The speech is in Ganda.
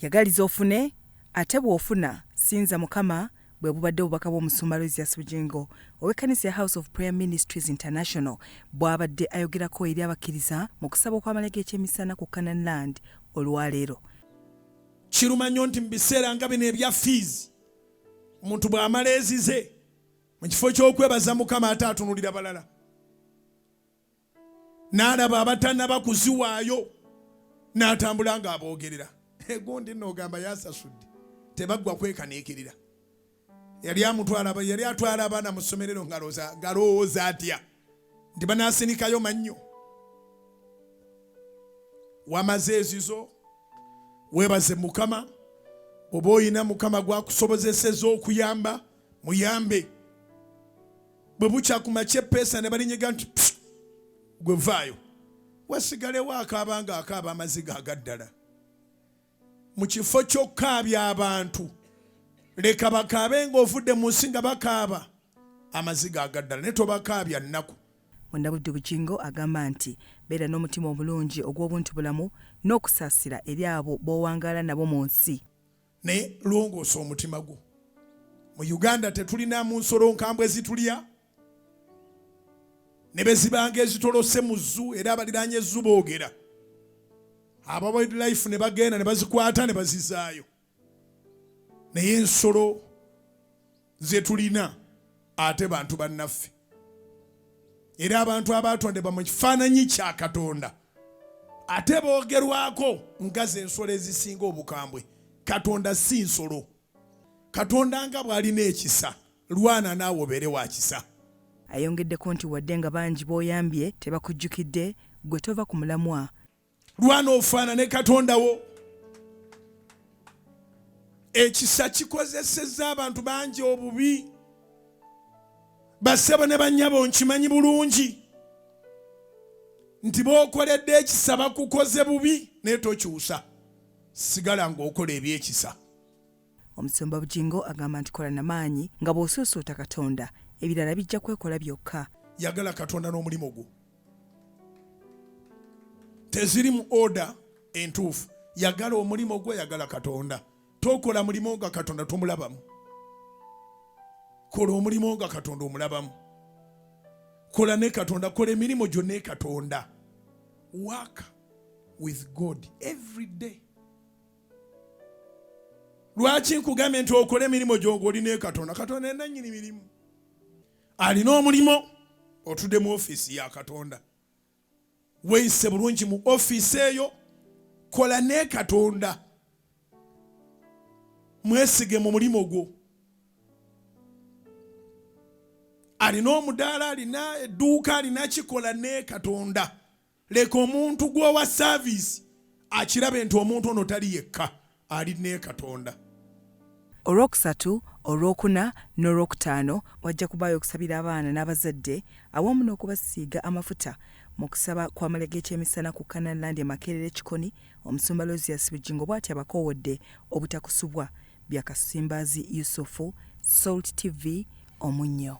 Yagaliza ofune ate bw'ofuna sinza Mukama bwe bubadde obubaka bw'Omusumba Bujjingo ow'ekkanisa ya House of Prayer Ministries International bw'abadde ayogerako eri abakkiriza mu kusaba okw'amala g'ekyemisana ku Canaan Land olwaleero. Kiruma nnyo nti mu biseera nga bino ebya fees omuntu bw'amala ezize mu kifo ky'okwebaza Mukama ate atunulira balala n'alaba abatannaba kuziwaayo n'atambula ng'aboogerera. Gundi n'ogamba yasasudde tebaggwa kwekaniikirira. Yali atwala abaana mu ssomerero ngalowooza atya nti banaasinikayo mannyo. Wamaze ezizo weebaze Mukama. Oba oyina Mukama gwakusobozeseza okuyamba muyambe. Bwe bukya ku makya eppeesa ne balinyiga nti gwe vaayo wasigalewo akaaba ng'akaaba amaziga agaddala. Mu kifo ky'okkaabya abantu leka bakaabe ng'ovudde mu nsi nga bakaaba amaziga agaddala ne tobakaabya nnaku. Mundabudde Bujjingo agamba nti beera n'omutima omulungi ogw'obuntubulamu n'okusaasira eri abo b'owangaala nabo mu nsi. Ne longoosa omutima gwo. Mu Uganda tetulinamu nsolo nkambwe ezitulya ne bwe zibanga ezitolose mu zzu era abaliraanye ezzu boogera. Aba wildlife ne bagenda ne bazikwata ne bazizaayo. Naye ensolo ze tulina ate bantu bannaffe. Era abantu abaatondebwa mu kifaananyi kya Katonda ate boogerwako nga ze ensolo ezisinga obukambwe. Katonda si nsolo. Katonda nga bw'alina ekisa lwana naawe obeere wa kisa. Ayongeddeko nti wadde nga bangi b'oyambye tebakujjukidde gwe tova ku mulamwa. Lwana ofaanane Katonda wo. Ekisa kikozesezza abantu bangi obubi. Bassebo ne bannyabo nkimanyi bulungi nti b'okoledde ekisa bakukoze bubi naye tokyusa. Sigala ng'okola ebyekisa. Omusumba Bujjingo agamba nti kola n'amaanyi nga bw'osuusuuta Katonda ebirala bijja kwekola byokka. Yagala Katonda n'omulimu gwo. Teziri mu order entuufu. Yagala omulimu gwo, yagala Katonda. Tokola mulimu nga Katonda tomulabamu. Kola omulimu nga Katonda omulabamu. Kola ne Katonda, kola emirimu gyo ne Katonda. Work with God every day. Lwaki nkugambye nti okole emirimu gyo ng'oli ne Katonda? Katonda nannyini mirimu. Alina omulimu otudde mu ofiisi ya Katonda. Weeyise bulungi mu ofiisi eyo, kola ne Katonda. Mwesige mu mulimu gwo. Alina omudaala, alina edduuka, alina kikola ne Katonda. Leka omuntu gw'owa saaviisi akirabe nti omuntu ono tali yekka, ali ne Katonda. Olwokusatu, olwokuna n'olwokutaano wajja kubaayo okusabira abaana n'abazadde awamu n'okubasiiga amafuta mu kusaba kw'amala g'ekyemisana ku Canaan Land e Makerere Kikoni. Omusumba Bujjingo bw'ati abakoowodde obutakusubwa. Byakasimbazi Yusufu, Salt TV, Omunnyo.